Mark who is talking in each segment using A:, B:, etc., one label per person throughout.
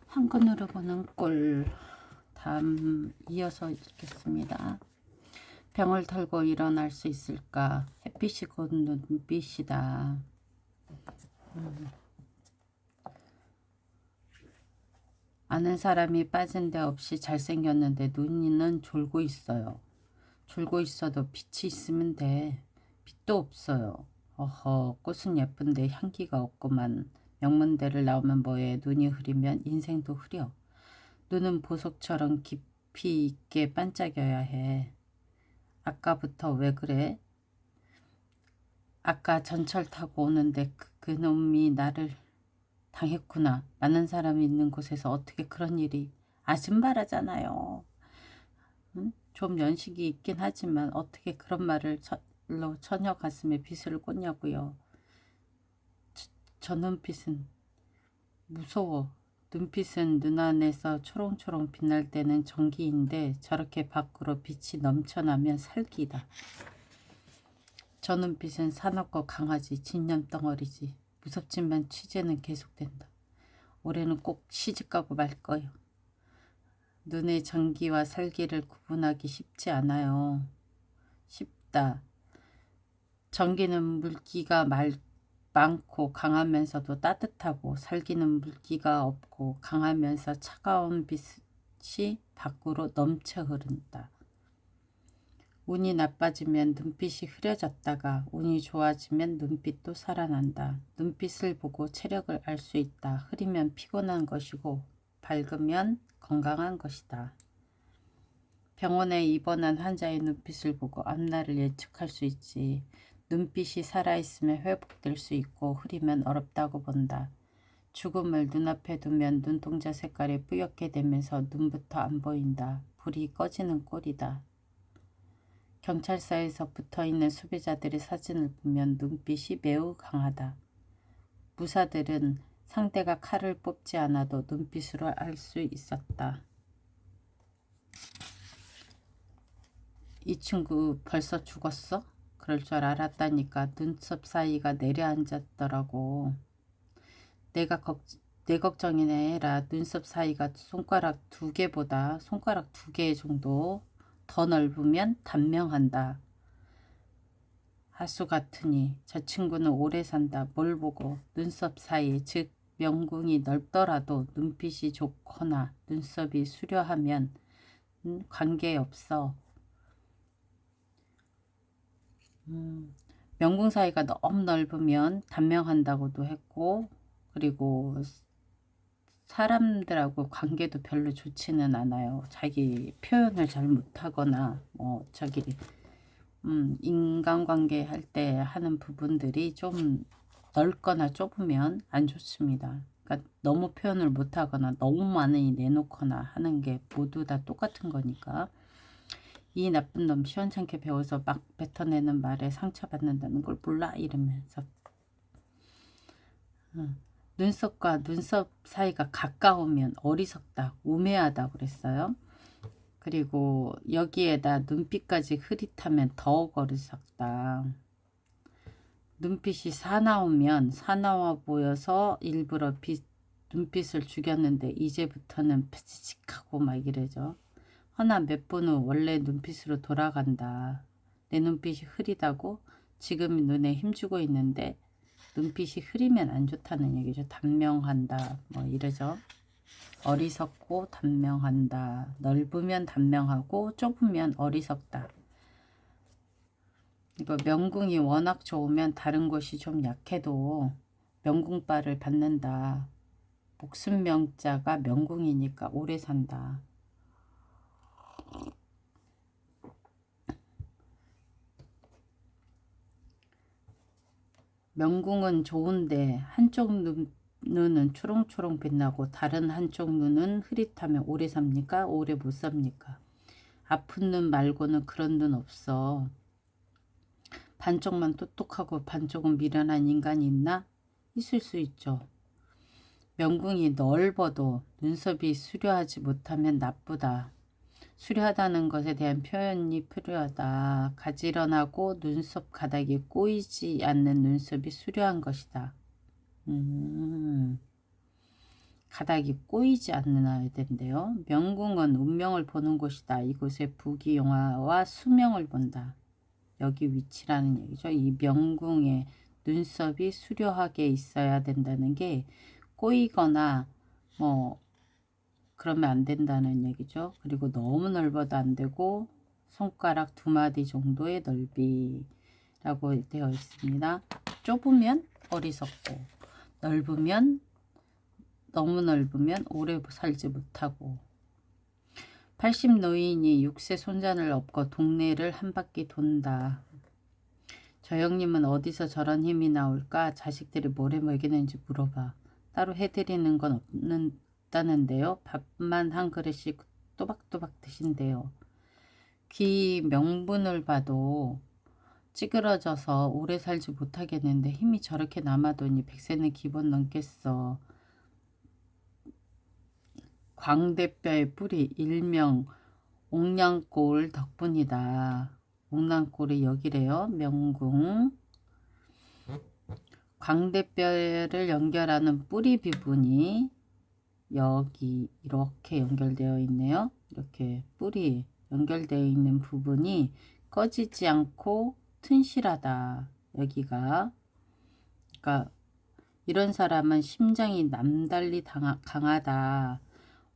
A: 한눈으로 보는 꼴. 다음 이어서 읽겠습니다. 병을 털고 일어날 수 있을까? 햇빛이 곧 눈빛이다. 아는 사람이 빠진 데 없이 잘생겼는데 눈이는 졸고 있어요. 졸고 있어도 빛이 있으면 돼. 빛도 없어요. 어허, 꽃은 예쁜데 향기가 없구만. 명문대를 나오면 뭐해. 눈이 흐리면 인생도 흐려. 눈은 보석처럼 깊이 있게 반짝여야 해. 아까부터 왜 그래? 아까 전철 타고 오는데 그놈이 나를 당했구나. 많은 사람이 있는 곳에서 어떻게 그런 일이. 아줌마라잖아요. 응? 좀 연식이 있긴 하지만 어떻게 그런 말을 처녀 가슴에 빗을 꽂냐고요. 저 눈빛은 무서워. 눈빛은 눈 안에서 초롱초롱 빛날 때는 전기인데 저렇게 밖으로 빛이 넘쳐나면 살기다. 저 눈빛은 사납고 강하지. 진념덩어리지. 무섭지만 취재는 계속된다. 올해는 꼭 시집가고 말 거요. 눈의 전기와 살기를 구분하기 쉽지 않아요. 쉽다. 전기는 물기가 많고 강하면서도 따뜻하고, 살기는 물기가 없고 강하면서 차가운 빛이 밖으로 넘쳐 흐른다. 운이 나빠지면 눈빛이 흐려졌다가 운이 좋아지면 눈빛도 살아난다. 눈빛을 보고 체력을 알 수 있다. 흐리면 피곤한 것이고 밝으면 건강한 것이다. 병원에 입원한 환자의 눈빛을 보고 앞날을 예측할 수 있지. 눈빛이 살아있으면 회복될 수 있고 흐리면 어렵다고 본다. 죽음을 눈앞에 두면 눈동자 색깔이 뿌옇게 되면서 눈부터 안 보인다. 불이 꺼지는 꼴이다. 경찰서에서 붙어있는 수배자들의 사진을 보면 눈빛이 매우 강하다. 무사들은 상대가 칼을 뽑지 않아도 눈빛으로 알 수 있었다. 이 친구 벌써 죽었어? 그럴 줄 알았다니까. 눈썹 사이가 내려앉았더라고. 내 걱정이네 해라. 눈썹 사이가 손가락 2개보다 손가락 2개 정도 더 넓으면 단명한다. 하수 같으니 저 친구는 오래 산다. 뭘 보고. 눈썹 사이, 즉 명궁이 넓더라도 눈빛이 좋거나 눈썹이 수려하면 관계없어. 명궁 사이가 너무 넓으면 단명한다고도 했고, 그리고 사람들하고 관계도 별로 좋지는 않아요. 자기 표현을 잘 못하거나 인간관계 할 때 하는 부분들이 좀 넓거나 좁으면 안 좋습니다. 그러니까 너무 표현을 못하거나 너무 많이 내놓거나 하는 게 모두 다 똑같은 거니까. 이 나쁜 놈 시원찮게 배워서 막 뱉어내는 말에 상처받는다는 걸 몰라 이러면서. 눈썹과 눈썹 사이가 가까우면 어리석다, 우매하다 그랬어요. 그리고 여기에다 눈빛까지 흐릿하면 더욱 어리석다. 눈빛이 사나우면 사나워 보여서 일부러 눈빛을 죽였는데 이제부터는 폐지직하고 막 이래죠. 허나 몇 분 후 원래 눈빛으로 돌아간다. 내 눈빛이 흐리다고? 지금 눈에 힘주고 있는데 눈빛이 흐리면 안 좋다는 얘기죠. 단명한다 뭐 이러죠. 어리석고 단명한다. 넓으면 단명하고 좁으면 어리석다. 이거 명궁이 워낙 좋으면 다른 곳이 좀 약해도 명궁빨을 받는다. 목숨 명자가 명궁이니까 오래 산다. 명궁은 좋은데 한쪽 눈은 초롱초롱 빛나고 다른 한쪽 눈은 흐릿하면 오래 삽니까? 오래 못 삽니까? 아픈 눈 말고는 그런 눈 없어. 반쪽만 똑똑하고 반쪽은 미련한 인간이 있나? 있을 수 있죠. 명궁이 넓어도 눈썹이 수려하지 못하면 나쁘다. 수려하다는 것에 대한 표현이 필요하다. 가지런하고 눈썹 가닥이 꼬이지 않는 눈썹이 수려한 것이다. 가닥이 꼬이지 않아야 된대요. 명궁은 운명을 보는 곳이다. 이곳에 부귀영화와 수명을 본다. 여기 위치라는 얘기죠. 이 명궁의 눈썹이 수려하게 있어야 된다는 게 꼬이거나 뭐 그러면 안 된다는 얘기죠. 그리고 너무 넓어도 안 되고 손가락 2마디 정도의 넓이라고 되어 있습니다. 좁으면 어리석고 넓으면 너무 넓으면 오래 살지 못하고 80 노인이 6세 손자를 업고 동네를 한 바퀴 돈다. 저 형님은 어디서 저런 힘이 나올까? 자식들이 뭐래 먹이는지 물어봐. 따로 해드리는 건 없다는데요. 밥만 한 그릇씩 또박또박 드신대요. 귀 명분을 봐도 찌그러져서 오래 살지 못하겠는데 힘이 저렇게 남아도니 100세는 기본 넘겠어. 광대뼈의 뿌리 일명 옥량골 덕분이다. 옥량골이 여기래요. 명궁. 광대뼈를 연결하는 뿌리 부분이 여기 이렇게 연결되어 있네요. 이렇게 뿌리 연결되어 있는 부분이 꺼지지 않고 튼실하다. 여기가 그러니까 이런 사람은 심장이 남달리 강하다.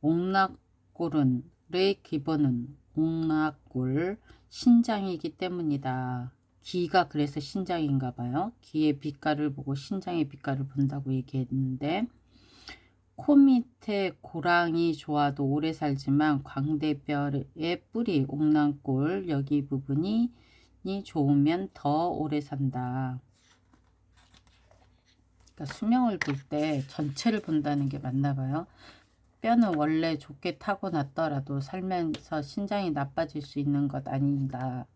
A: 옥락골의 기본은 옥락골 신장이기 때문이다. 기가 그래서 신장인가 봐요. 기의 빛깔을 보고 신장의 빛깔을 본다고 얘기했는데 코 밑에 고랑이 좋아도 오래 살지만 광대뼈의 뿌리 옥랑골 여기 부분이 좋으면 더 오래 산다. 그러니까 수명을 볼 때 전체를 본다는 게 맞나 봐요. 뼈는 원래 좋게 타고났더라도 살면서 신장이 나빠질 수 있는 것 아니다.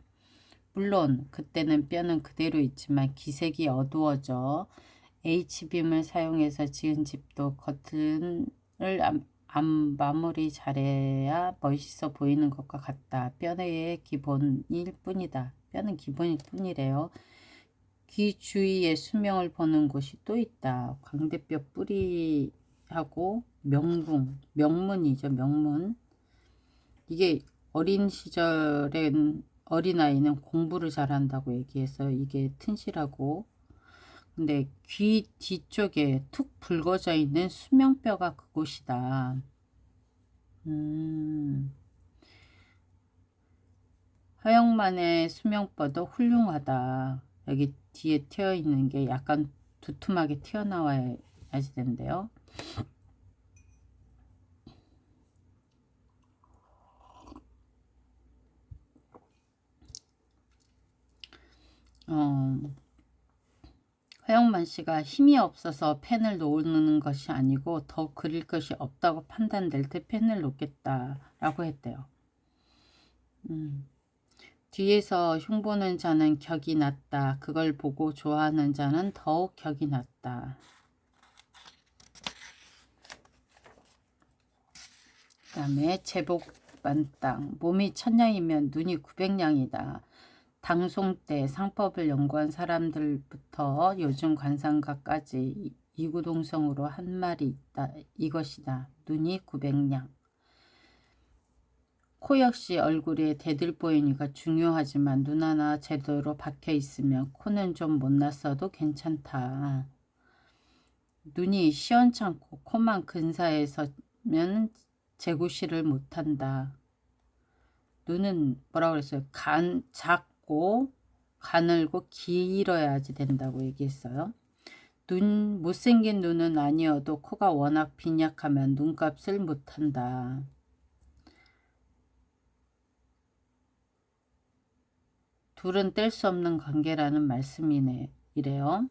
A: 물론 그때는 뼈는 그대로 있지만 기색이 어두워져 H빔을 사용해서 지은 집도 겉을 마무리 잘해야 멋있어 보이는 것과 같다. 뼈의 기본일 뿐이다. 뼈는 기본일 뿐이래요. 귀 주위에 수명을 보는 곳이 또 있다. 광대뼈 뿌리하고 명궁, 명문이죠. 명문. 이게 어린 시절엔 어린아이는 공부를 잘한다고 얘기해서 이게 튼실하고 근데 귀 뒤쪽에 툭 붉어져 있는 수명뼈가 그곳이다. 허영만의 수명뼈도 훌륭하다. 여기 뒤에 튀어 있는 게 약간 두툼하게 튀어나와야지 된대요. 허영만 씨가 힘이 없어서 펜을 놓는 것이 아니고 더 그릴 것이 없다고 판단될 때 펜을 놓겠다라고 했대요. 뒤에서 흉보는 자는 격이 낮다. 그걸 보고 좋아하는 자는 더욱 격이 낮다. 그 다음에 제복반땅. 몸이 1000냥이면 눈이 900냥이다. 당송 때 상법을 연구한 사람들부터 요즘 관상가까지 이구동성으로 한 말이 있다. 이것이다. 눈이 900냥. 코 역시 얼굴에 대들보이니까 중요하지만 눈 하나 제대로 박혀 있으면 코는 좀 못났어도 괜찮다. 눈이 시원찮고 코만 근사해서면 재구시를 못한다. 눈은 뭐라고 그랬어요? 작고 가늘고 길어야지 된다고 얘기했어요. 못생긴 눈은 아니어도 코가 워낙 빈약하면 눈값을 못한다. 둘은 뗄 수 없는 관계라는 말씀이네. 이래요.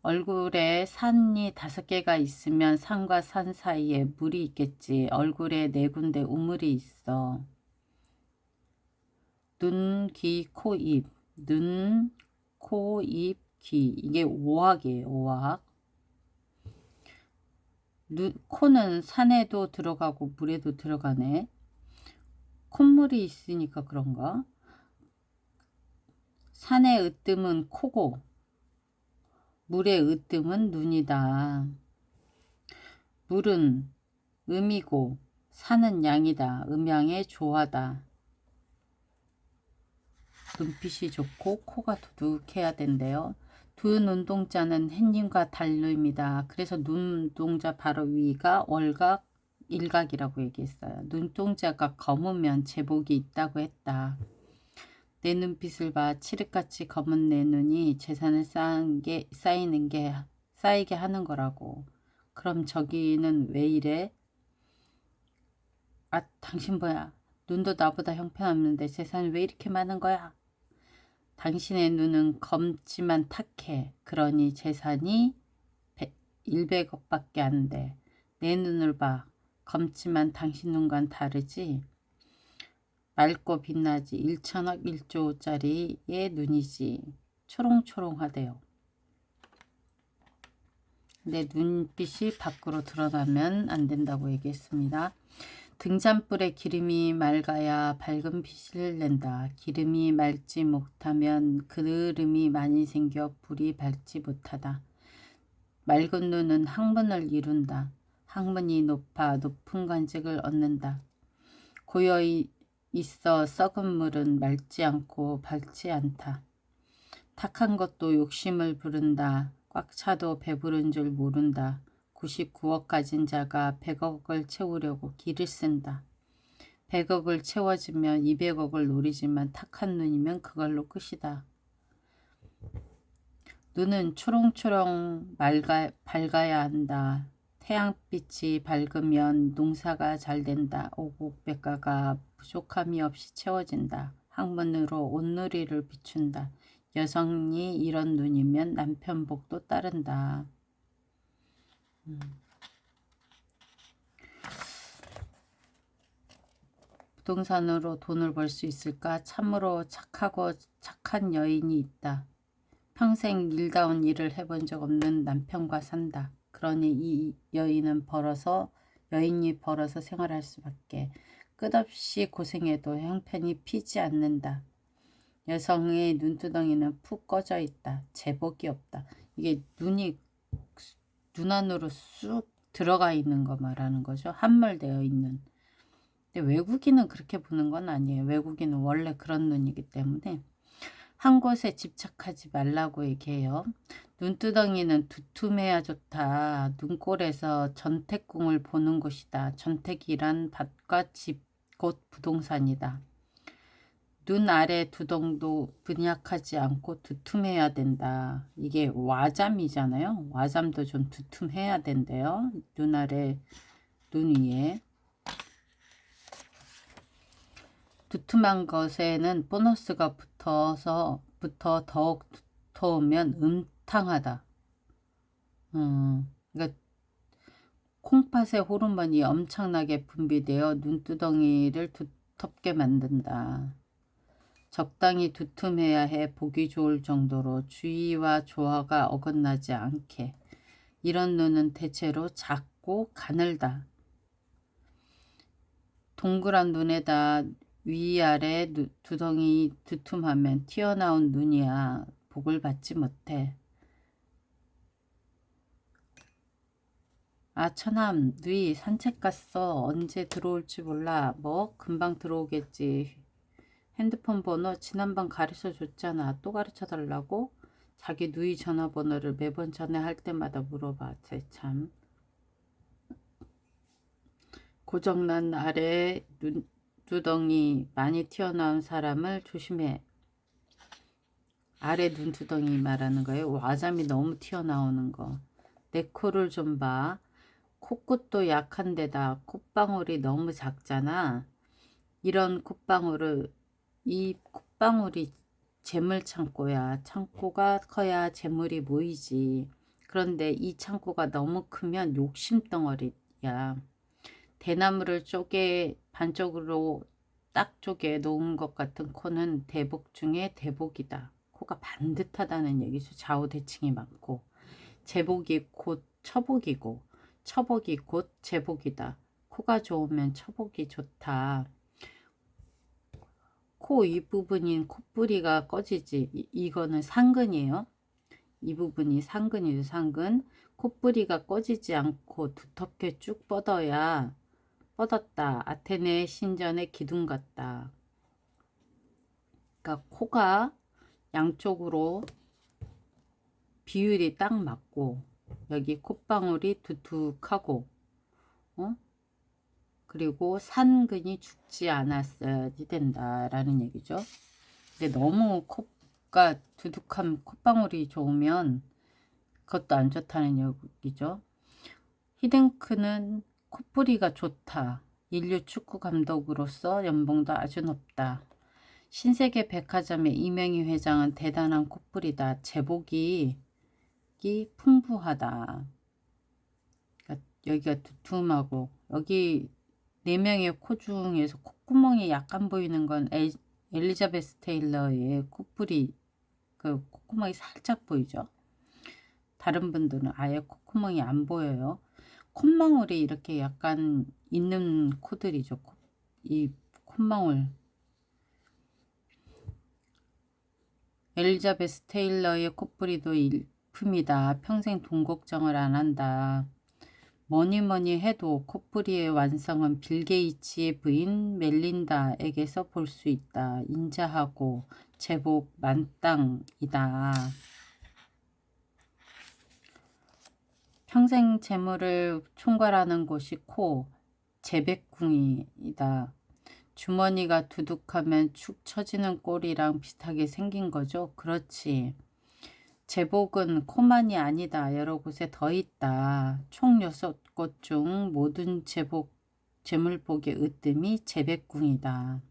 A: 얼굴에 산이 5개가 있으면 산과 산 사이에 물이 있겠지. 얼굴에 4군데 우물이 있어. 눈, 귀, 코, 입. 눈, 코, 입, 귀. 이게 5학이에요. 5학. 코는 산에도 들어가고 물에도 들어가네. 콧물이 있으니까 그런가? 산의 으뜸은 코고 물의 으뜸은 눈이다. 물은 음이고 산은 양이다. 음양의 조화다. 눈빛이 좋고 코가 두둑해야 된대요. 두 눈동자는 햇님과 달름이다. 그래서 눈동자 바로 위가 월각, 일각이라고 얘기했어요. 눈동자가 검으면 제복이 있다고 했다. 내 눈빛을 봐. 칠흑같이 검은 내 눈이 재산을 쌓이게 하는 거라고. 그럼 저기는 왜 이래? 아, 당신 뭐야? 눈도 나보다 형편없는데 재산이 왜 이렇게 많은 거야? 당신의 눈은 검지만 탁해. 그러니 재산이 100억밖에 안 돼. 내 눈을 봐. 검지만 당신 눈과는 다르지? 맑고 빛나지. 1천억 1조짜리의 눈이지. 초롱초롱하대요. 내 눈빛이 밖으로 드러나면 안 된다고 얘기했습니다. 등잔불에 기름이 맑아야 밝은 빛을 낸다. 기름이 맑지 못하면 그름이 많이 생겨 불이 밝지 못하다. 맑은 눈은 학문을 이룬다. 학문이 높아 높은 관직을 얻는다. 고여 있어 썩은 물은 맑지 않고 밝지 않다. 탁한 것도 욕심을 부른다. 꽉 차도 배부른 줄 모른다. 99억 가진 자가 100억을 채우려고 기를 쓴다. 100억을 채워지면 200억을 노리지만 탁한 눈이면 그걸로 끝이다. 눈은 초롱초롱 밝아야 한다. 태양빛이 밝으면 농사가 잘 된다. 오곡백과가 부족함이 없이 채워진다. 학문으로 온누리를 비춘다. 여성이 이런 눈이면 남편 복도 따른다. 부동산으로 돈을 벌 수 있을까? 참으로 착하고 착한 여인이 있다. 평생 일다운 일을 해본 적 없는 남편과 산다. 그러니 이 여인이 벌어서 생활할 수밖에. 끝없이 고생해도 형편이 피지 않는다. 여성의 눈두덩이는 푹 꺼져 있다. 제복이 없다. 이게 눈이 눈 안으로 쑥 들어가 있는 거 말하는 거죠. 함몰되어 있는. 근데 외국인은 그렇게 보는 건 아니에요. 외국인은 원래 그런 눈이기 때문에 한 곳에 집착하지 말라고 얘기해요. 눈두덩이는 두툼해야 좋다. 눈꼴에서 전택궁을 보는 곳이다. 전택이란 밭과 집, 곧 부동산이다. 눈 아래 두덩도 분약하지 않고 두툼해야 된다. 이게 와잠이잖아요. 와잠도 좀 두툼해야 된대요. 눈 아래, 눈 위에. 두툼한 것에는 보너스가 붙어 더욱 두터우면 음탕하다. 그러니까 콩팥의 호르몬이 엄청나게 분비되어 눈두덩이를 두텁게 만든다. 적당히 두툼해야 해. 보기 좋을 정도로 주의와 조화가 어긋나지 않게. 이런 눈은 대체로 작고 가늘다. 동그란 눈에다 위아래 두덩이 두툼하면 튀어나온 눈이야. 복을 받지 못해. 아, 처남, 누이 산책 갔어. 언제 들어올지 몰라. 뭐? 금방 들어오겠지. 핸드폰 번호 지난번 가르쳐 줬잖아. 또 가르쳐 달라고? 자기 누이 전화번호를 매번 전화할 때마다 물어봐. 참. 고정난 아래 눈두덩이 많이 튀어나온 사람을 조심해. 아래 눈두덩이 말하는 거예요. 와잠이 너무 튀어나오는 거. 내 코를 좀 봐. 코끝도 약한 데다 콧방울이 너무 작잖아. 이런 콧방울을 이 콧방울이 재물 창고야. 창고가 커야 재물이 모이지. 그런데 이 창고가 너무 크면 욕심덩어리야. 대나무를 반쪽으로 딱 쪼개 놓은 것 같은 코는 대복 중에 대복이다. 코가 반듯하다는 얘기죠. 좌우대칭이 많고. 제복이 곧 처복이고 처복이 곧 제복이다. 코가 좋으면 처복이 좋다. 코 윗부분인 콧부리가 꺼지지. 이거는 상근이에요. 이 부분이 상근이죠. 상근. 콧뿌리가 꺼지지 않고 두텁게 쭉 뻗었다. 아테네 신전의 기둥 같다. 그러니까 코가 양쪽으로 비율이 딱 맞고 여기 콧방울이 두둑하고 그리고 산근이 죽지 않았어야지 된다라는 얘기죠. 근데 너무 코가 두둑한 콧방울이 좋으면 그것도 안 좋다는 얘기죠. 히딩크는 콧뿌리가 좋다. 인류 축구 감독으로서 연봉도 아주 높다. 신세계 백화점의 이명희 회장은 대단한 콧뿌리다. 제복이 풍부하다. 그러니까 여기가 두툼하고 여기 4명의 코 중에서 콧구멍이 약간 보이는 건 엘리자베스 테일러의 콧뿌리 그 콧구멍이 살짝 보이죠. 다른 분들은 아예 콧구멍이 안 보여요. 콧망울이 이렇게 약간 있는 코들이죠. 이 콧망울. 엘리자베스 테일러의 콧뿌리도 일품이다. 평생 돈 걱정을 안 한다. 뭐니 해도 콧뿌리의 완성은 빌 게이츠의 부인 멜린다에게서 볼 수 있다. 인자하고 제복 만땅이다. 평생 재물을 총괄하는 곳이 코, 재백궁이다. 주머니가 두둑하면 축 처지는 꼴이랑 비슷하게 생긴 거죠. 그렇지. 제복은 코만이 아니다. 여러 곳에 더 있다. 총 6곳 중 모든 재물복의 으뜸이 재백궁이다.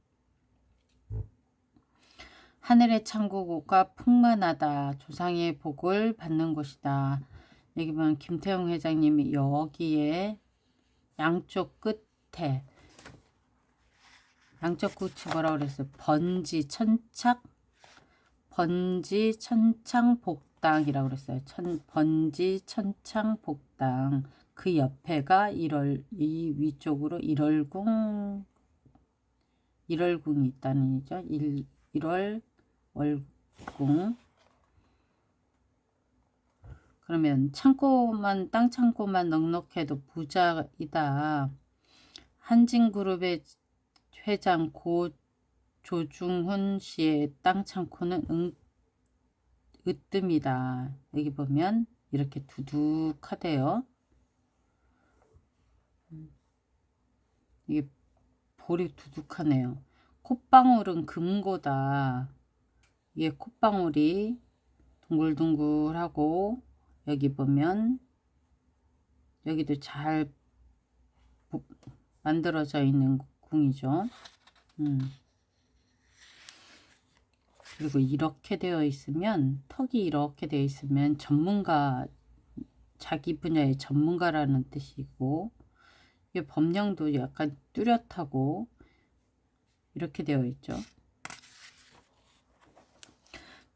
A: 하늘의 창고가 풍만하다. 조상의 복을 받는 곳이다. 여기 보면 김태용 회장님이 여기에 양쪽 끝에 뭐라고 그랬어요? 번지 천창 복당이라고 그랬어요. 번지 천창 복당. 그 옆에가 이 위쪽으로 1월궁이 있다는 얘기죠. 1월월궁. 그러면 땅 창고만 넉넉해도 부자이다. 한진그룹의 회장 고 조중훈 씨의 땅 창고는 으뜸이다. 여기 보면 이렇게 두둑하대요. 이게 볼이 두둑하네요. 콧방울은 금고다. 이게 콧방울이 둥글둥글하고 여기 보면 여기도 잘 만들어져 있는 궁이죠. 그리고 이렇게 되어 있으면 턱이 이렇게 되어 있으면 자기 분야의 전문가라는 뜻이고 이게 법령도 약간 뚜렷하고 이렇게 되어 있죠.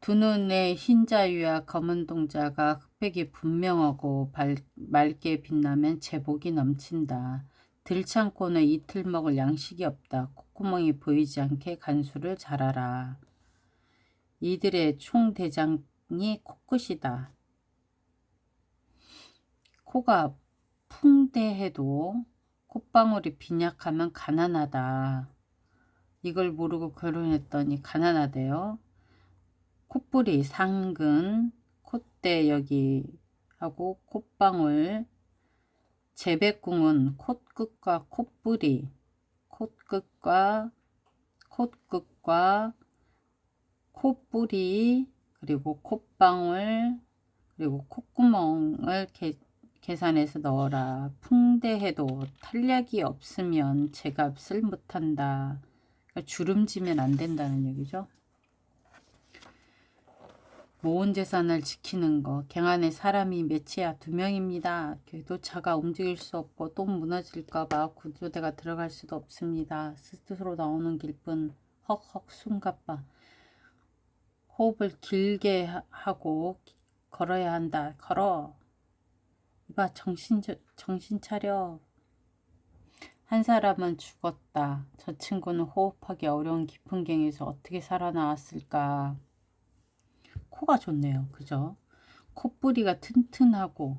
A: 두 눈의 흰자위와 검은 동자가 흑백이 분명하고 맑게 빛나면 제복이 넘친다. 들창고는 이틀 먹을 양식이 없다. 콧구멍이 보이지 않게 간수를 잘하라. 이들의 총대장이 코끝이다. 코가 풍대해도 콧방울이 빈약하면 가난하다. 이걸 모르고 결혼했더니 가난하대요. 콧뿌리, 상근, 콧대 여기 하고 콧방울. 재백궁은 콧끝과 콧뿌리, 콧끝과 콧뿌리, 그리고 콧방울, 그리고 콧구멍을 계산해서 넣어라. 풍대해도 탄력이 없으면 제값을 못한다. 그러니까 주름지면 안 된다는 얘기죠. 모은 재산을 지키는 거. 갱안에 사람이 몇이야? 2명입니다. 궤도차가 움직일 수 없고 또 무너질까봐 구조대가 들어갈 수도 없습니다. 스스로 나오는 길뿐. 헉헉 숨가빠. 호흡을 길게 하고 걸어야 한다. 걸어. 이봐 정신 차려. 한 사람은 죽었다. 저 친구는 호흡하기 어려운 깊은 갱에서 어떻게 살아나왔을까. 코가 좋네요. 그죠? 콧뿌리가 튼튼하면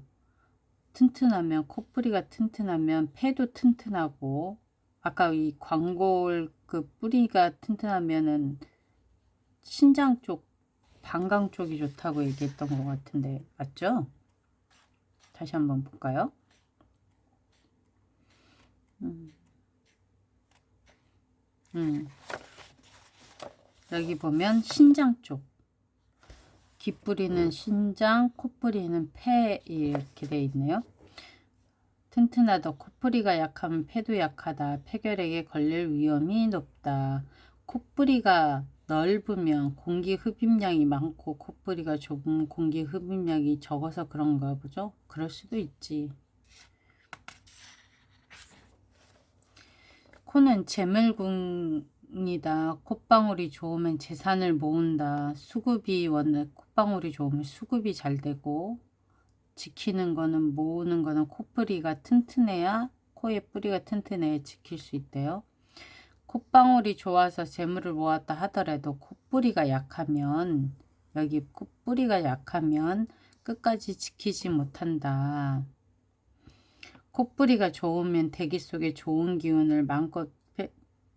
A: 콧뿌리가 튼튼하면 폐도 튼튼하고 아까 이 광골 그 뿌리가 튼튼하면은 신장 쪽 방광 쪽이 좋다고 얘기했던 것 같은데 맞죠? 다시 한번 볼까요? 여기 보면 신장 쪽 귓뿌리는 신장, 콧뿌리는 폐 이렇게 돼 있네요. 튼튼하다. 콧뿌리가 약하면 폐도 약하다. 폐결핵에 걸릴 위험이 높다. 콧뿌리가 넓으면 공기 흡입량이 많고 콧뿌리가 좁으면 공기 흡입량이 적어서 그런가 보죠. 그럴 수도 있지. 코는 재물궁이다. 콧방울이 좋으면 재산을 모은다. 콧방울이 좋으면 수급이 잘 되고 지키는 거는 모으는 거는 콧뿌리가 튼튼해야 코의 뿌리가 튼튼해야 지킬 수 있대요. 콧방울이 좋아서 재물을 모았다 하더라도 콧뿌리가 약하면 여기 콧뿌리가 약하면 끝까지 지키지 못한다. 콧뿌리가 좋으면 대기 속에 좋은 기운을 마음껏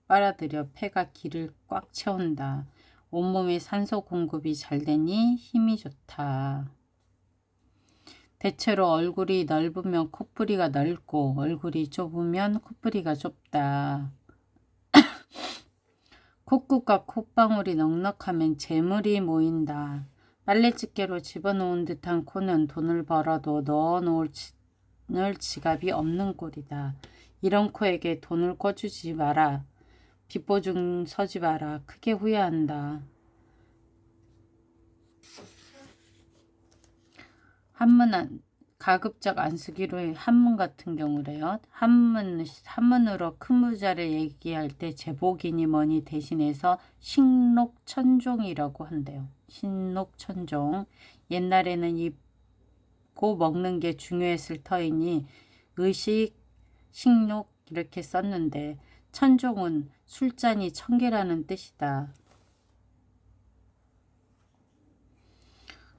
A: 빨아들여 폐가 기를 꽉 채운다. 온몸에 산소 공급이 잘 되니 힘이 좋다. 대체로 얼굴이 넓으면 콧뿌리가 넓고 얼굴이 좁으면 콧뿌리가 좁다. 콧구가 콧방울이 넉넉하면 재물이 모인다. 빨래집게로 집어넣은 듯한 코는 돈을 벌어도 넣어놓을 지갑이 없는 꼴이다. 이런 코에게 돈을 꿔주지 마라. 빚보증 서지 마라. 크게 후회한다. 가급적 안 쓰기로 해. 한문 같은 경우래요. 한문으로 큰 부자를 얘기할 때 제복이니 뭐니 대신해서 식록천종이라고 한대요. 식록천종. 옛날에는 입고 먹는 게 중요했을 터이니 의식, 식록 이렇게 썼는데 천종은 술잔이 1000개라는 뜻이다.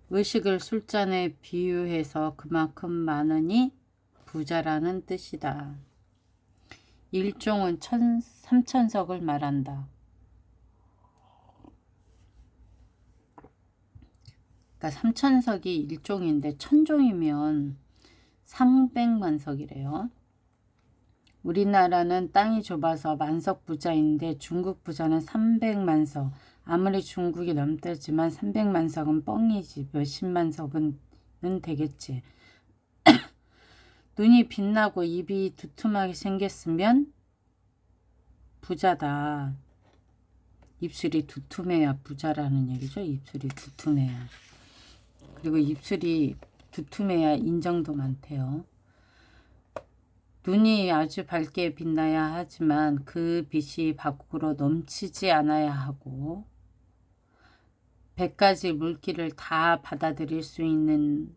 A: 의식을 술잔에 비유해서 그만큼 많으니 부자라는 뜻이다. 일종은 3000석을 말한다. 그러니까 3000석이 일종인데 천종이면 300만 석이래요. 우리나라는 땅이 좁아서 만석 부자인데 중국 부자는 300만 석. 아무리 중국이 넘대지만 300만 석은 뻥이지. 몇십만 석은 되겠지. 눈이 빛나고 입이 두툼하게 생겼으면 부자다. 입술이 두툼해야 부자라는 얘기죠. 입술이 두툼해야. 그리고 입술이 두툼해야 인정도 많대요. 눈이 아주 밝게 빛나야 하지만 그 빛이 밖으로 넘치지 않아야 하고 100가지 물기를 다 받아들일 수 있는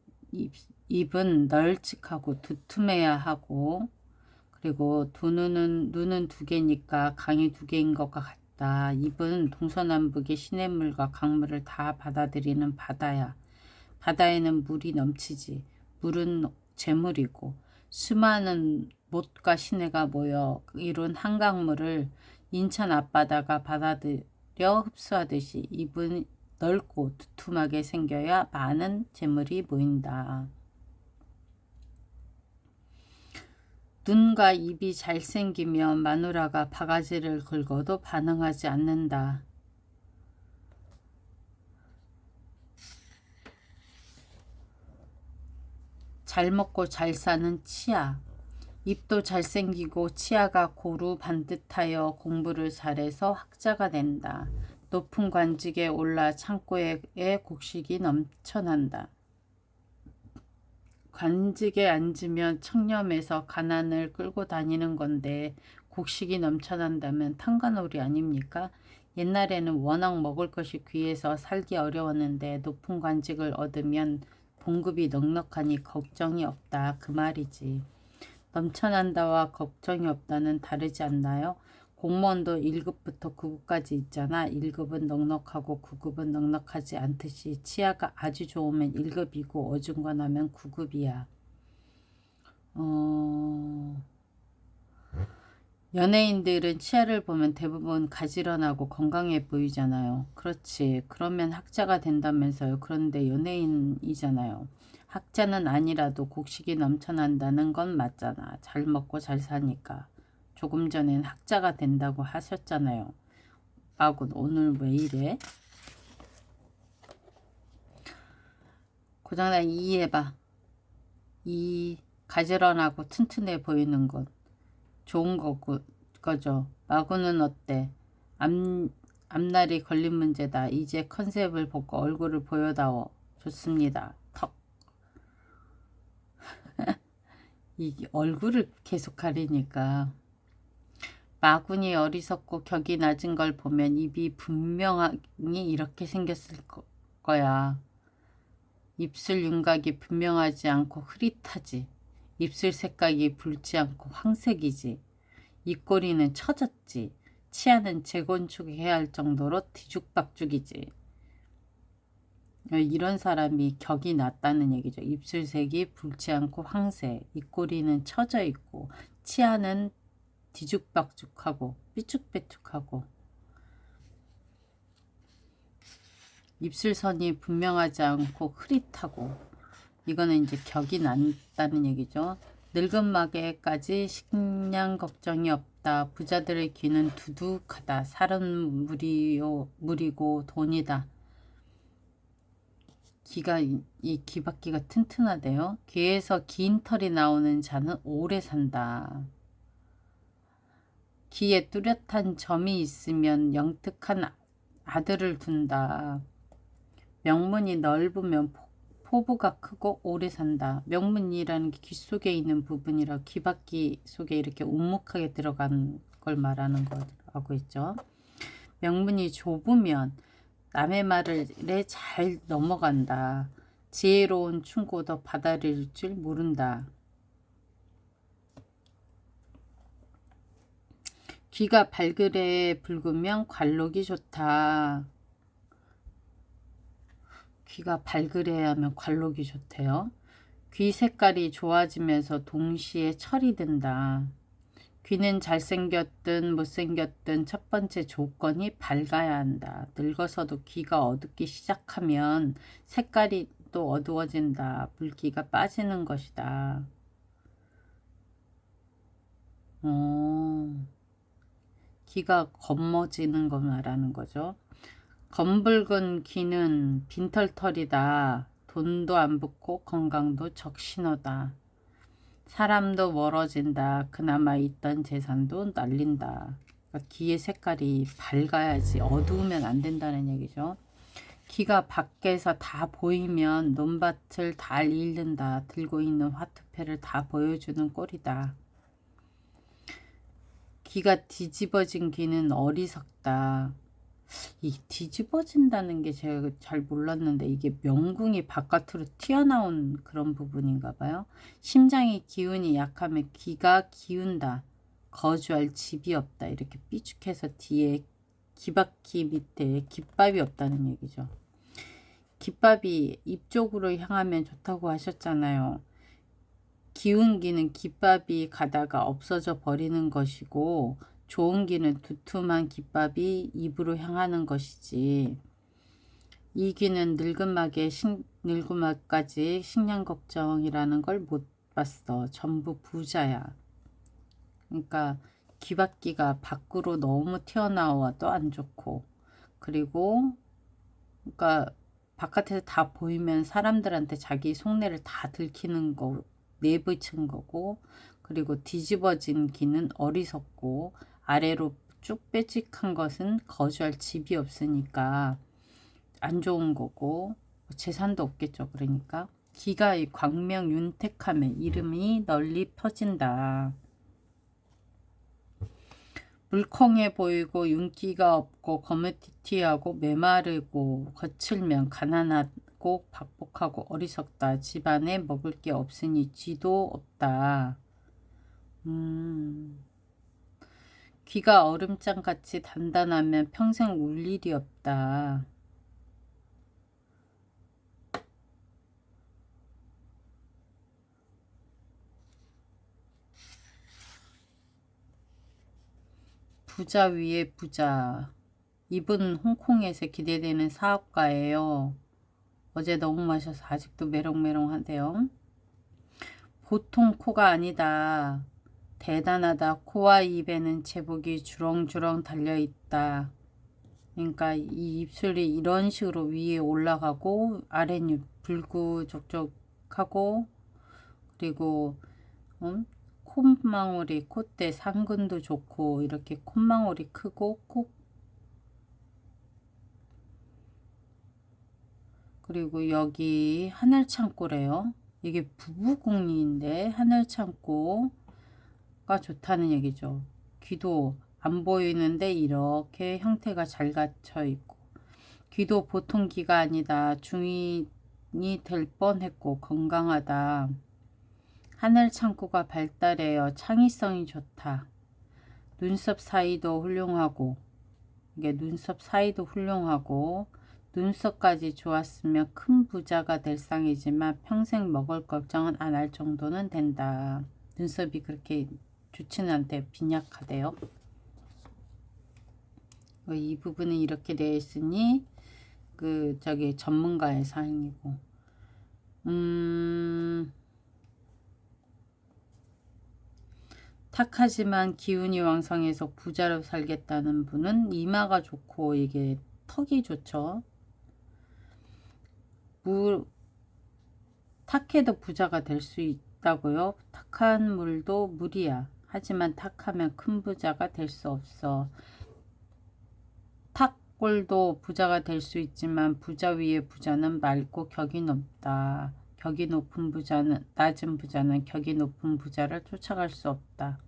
A: 입은 널찍하고 두툼해야 하고 그리고 눈은 2개니까 강이 2개인 것과 같다. 입은 동서남북의 시냇물과 강물을 다 받아들이는 바다야. 바다에는 물이 넘치지. 물은 재물이고 수많은 못과 시내가 모여 이룬 한강물을 인천 앞바다가 받아들여 흡수하듯이 입은 넓고 두툼하게 생겨야 많은 재물이 모인다. 눈과 입이 잘생기면 마누라가 바가지를 긁어도 반응하지 않는다. 잘 먹고 잘 사는 치아. 입도 잘생기고 치아가 고루 반듯하여 공부를 잘해서 학자가 된다. 높은 관직에 올라 창고에 곡식이 넘쳐난다. 관직에 앉으면 청렴해서 가난을 끌고 다니는 건데 곡식이 넘쳐난다면 탕가놀이 아닙니까? 옛날에는 워낙 먹을 것이 귀해서 살기 어려웠는데 높은 관직을 얻으면 봉급이 넉넉하니 걱정이 없다 그 말이지. 넘쳐난다와 걱정이 없다는 다르지 않나요? 공무원도 1급부터 9급까지 있잖아. 1급은 넉넉하고 9급은 넉넉하지 않듯이 치아가 아주 좋으면 1급이고 어중간하면 9급이야. 연예인들은 치아를 보면 대부분 가지런하고 건강해 보이잖아요. 그렇지. 그러면 학자가 된다면서요. 그런데 연예인이잖아요. 학자는 아니라도 곡식이 넘쳐난다는 건 맞잖아. 잘 먹고 잘 사니까. 조금 전엔 학자가 된다고 하셨잖아요. 아군 오늘 왜 이래? 고장난 이해봐. 이 가지런하고 튼튼해 보이는 것. 좋은 거죠. 마구는 어때? 앞날이 걸린 문제다. 이제 컨셉을 벗고 얼굴을 보여다오. 좋습니다. 턱. 이 얼굴을 계속 가리니까. 마군이 어리석고 격이 낮은 걸 보면 입이 분명히 이렇게 생겼을 거야. 입술 윤곽이 분명하지 않고 흐릿하지. 입술 색깔이 붉지 않고 황색이지. 입꼬리는 처졌지. 치아는 재건축해야 할 정도로 뒤죽박죽이지. 이런 사람이 격이 낮다는 얘기죠. 입술색이 붉지 않고 황색, 입꼬리는 처져 있고 치아는 뒤죽박죽하고 삐죽빼죽하고 입술선이 분명하지 않고 흐릿하고 이거는 이제 격이 낮다는 얘기죠. 늙은 마개까지 식량 걱정이 없다. 부자들의 귀는 두둑하다. 살은 물이고 돈이다. 이 귀밖기가 튼튼하대요. 귀에서 긴 털이 나오는 자는 오래 산다. 귀에 뚜렷한 점이 있으면 영특한 아들을 둔다. 명문이 넓으면 포부가 크고 오래 산다. 명문이라는 게 귀 속에 있는 부분이라 귀밖기 속에 이렇게 움묵하게 들어간 걸 말하는 거라고 했죠. 명문이 좁으면 남의 말에 잘 넘어간다. 지혜로운 충고도 받아들일 줄 모른다. 귀가 발그레 붉으면 관록이 좋다. 귀가 발그레하면 관록이 좋대요. 귀 색깔이 좋아지면서 동시에 철이 든다. 귀는 잘생겼든 못생겼든 첫 번째 조건이 밝아야 한다. 늙어서도 귀가 어둡기 시작하면 색깔이 또 어두워진다. 붉기가 빠지는 것이다. 귀가 검어지는 거 말하는 거죠. 검붉은 귀는 빈털털이다. 돈도 안 붙고 건강도 적신호다. 사람도 멀어진다. 그나마 있던 재산도 날린다. 그러니까 귀의 색깔이 밝아야지 어두우면 안 된다는 얘기죠. 귀가 밖에서 다 보이면 논밭을 다 잃는다. 들고 있는 화투패를 다 보여주는 꼴이다. 귀가 뒤집어진 귀는 어리석다. 이 뒤집어진다는 게 제가 잘 몰랐는데 이게 명궁이 바깥으로 튀어나온 그런 부분인가 봐요. 심장의 기운이 약하면 귀가 기운다. 거주할 집이 없다. 이렇게 삐죽해서 뒤에 귀바퀴 밑에 깃밥이 없다는 얘기죠. 깃밥이 입 쪽으로 향하면 좋다고 하셨잖아요. 기운기는 깃밥이 가다가 없어져 버리는 것이고 좋은 기는 두툼한 깃밥이 입으로 향하는 것이지. 이 기는 늙음마까지 식량 걱정이라는 걸 못 봤어. 전부 부자야. 그러니까 귀밖기가 밖으로 너무 튀어나와도 안 좋고 그리고 그러니까 바깥에서 다 보이면 사람들한테 자기 속내를 다 들키는 거 내비친 거고 그리고 뒤집어진 귀는 어리석고 아래로 쭉 빼직한 것은 거주할 집이 없으니까 안 좋은 거고 재산도 없겠죠. 그러니까 귀가 광명윤택하면 이름이 널리 퍼진다. 물컹해 보이고 윤기가 없고 거무튀튀하고 메마르고 거칠면 가난하고 박복하고 어리석다. 집안에 먹을 게 없으니 쥐도 없다. 귀가 얼음장같이 단단하면 평생 울 일이 없다. 부자 위에 부자. 이분 홍콩에서 기대되는 사업가예요. 어제 너무 마셔서 아직도 메롱메롱한데요. 보통 코가 아니다. 대단하다. 코와 입에는 제복이 주렁주렁 달려있다. 그러니까 이 입술이 이런 식으로 위에 올라가고 아랫입 불구족족하고 그리고 콧망울이 콧대 상근도 좋고 이렇게 콧망울이 크고 그리고 여기 하늘창고래요. 이게 부부궁리인데 하늘창고가 좋다는 얘기죠. 귀도 안 보이는데 이렇게 형태가 잘 갖춰 있고 귀도 보통 귀가 아니다. 중인이 될 뻔했고 건강하다. 하늘 창고가 발달해요. 창의성이 좋다. 눈썹 사이도 훌륭하고 이게 눈썹 사이도 훌륭하고 눈썹까지 좋았으면 큰 부자가 될 상이지만 평생 먹을 걱정은 안 할 정도는 된다. 눈썹이 그렇게 좋지는 않대. 빈약하대요. 이 부분은 이렇게 되어 있으니 저기 전문가의 사항이고 탁하지만 기운이 왕성해서 부자로 살겠다는 분은 이마가 좋고 이게 턱이 좋죠. 탁해도 부자가 될 수 있다고요. 탁한 물도 물이야. 하지만 탁하면 큰 부자가 될 수 없어. 탁골도 부자가 될 수 있지만 부자 위에 부자는 맑고 격이 높다. 격이 높은 부자는 낮은 부자는 격이 높은 부자를 쫓아갈 수 없다.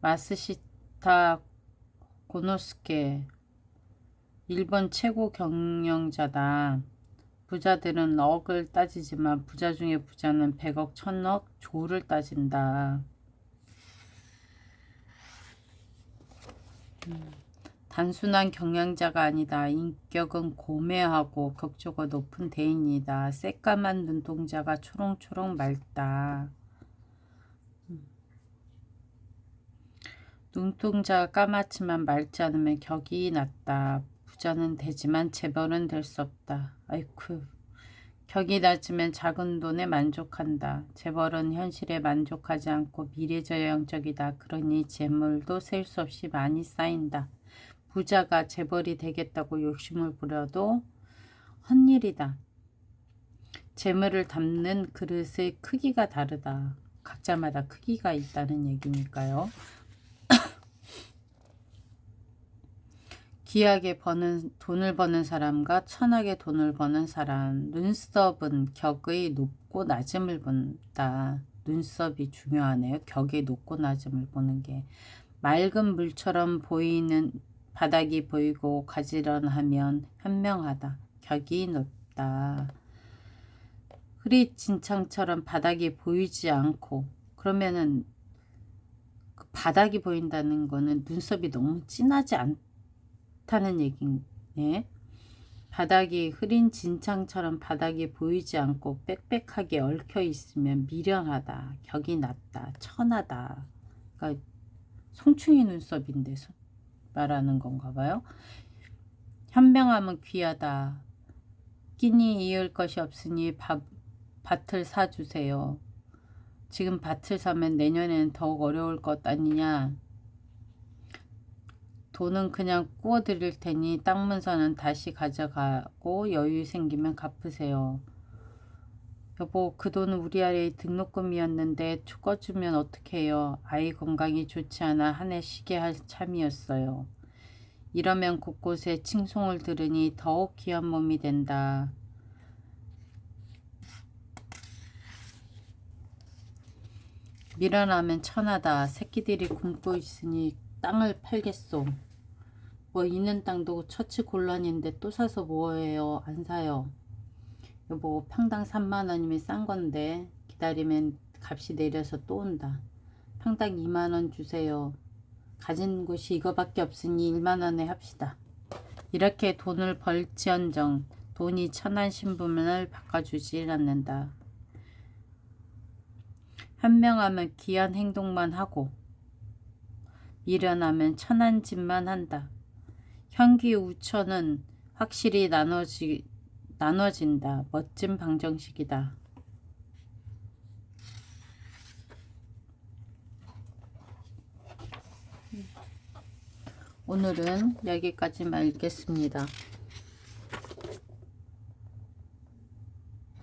A: 마스시타 고노스케 일본 최고 경영자다. 부자들은 억을 따지지만 부자 중에 부자는 100억, 1000억, 조를 따진다. 단순한 경영자가 아니다. 인격은 고매하고 격조가 높은 대인이다. 새까만 눈동자가 초롱초롱 맑다. 눈동자가 까맣지만 맑지 않으면 격이 낮다. 부자는 되지만 재벌은 될 수 없다. 아이쿠. 격이 낮으면 작은 돈에 만족한다. 재벌은 현실에 만족하지 않고 미래지향적이다. 그러니 재물도 셀 수 없이 많이 쌓인다. 부자가 재벌이 되겠다고 욕심을 부려도 헛일이다. 재물을 담는 그릇의 크기가 다르다. 각자마다 크기가 있다는 얘기니까요. 귀하게 돈을 버는 사람과 천하게 돈을 버는 사람. 눈썹은 격의 높고 낮음을 본다. 눈썹이 중요하네요. 격의 높고 낮음을 보는 게. 맑은 물처럼 보이는 바닥이 보이고 가지런하면 현명하다. 격이 높다. 흐릿진창처럼 바닥이 보이지 않고 그러면은 그 바닥이 보인다는 거는 눈썹이 너무 진하지 않다는 얘기네. 바닥이 흐린 진창처럼 바닥이 보이지 않고 빽빽하게 얽혀 있으면 미련하다. 격이 낮다. 천하다. 그러니까 송충이 눈썹인데 말하는 건가 봐요. 현명함은 귀하다. 끼니 이을 것이 없으니 밭을 사주세요. 지금 밭을 사면 내년에는 더욱 어려울 것 아니냐. 돈은 그냥 구워 드릴 테니 땅 문서는 다시 가져가고 여유 생기면 갚으세요. 여보, 그 돈은 우리 아이의 등록금이었는데 꺼주면 어떡해요. 아이 건강이 좋지 않아 한 해 쉬게 할 참이었어요. 이러면 곳곳에 칭송을 들으니 더욱 귀한 몸이 된다. 밀어나면 천하다. 새끼들이 굶고 있으니 땅을 팔겠소. 뭐 있는 땅도 처치곤란인데 또 사서 뭐해요. 안 사요. 여보, 평당 3만원이면 싼 건데 기다리면 값이 내려서 또 온다. 평당 2만원 주세요. 가진 곳이 이거밖에 없으니 1만원에 합시다. 이렇게 돈을 벌지언정 돈이 천한 신분을 바꿔주질 않는다. 현명하면 귀한 행동만 하고 미련하면 천한 짓만 한다. 현기우천은 확실히 나눠진다. 멋진 방정식이다. 오늘은 여기까지만 읽겠습니다.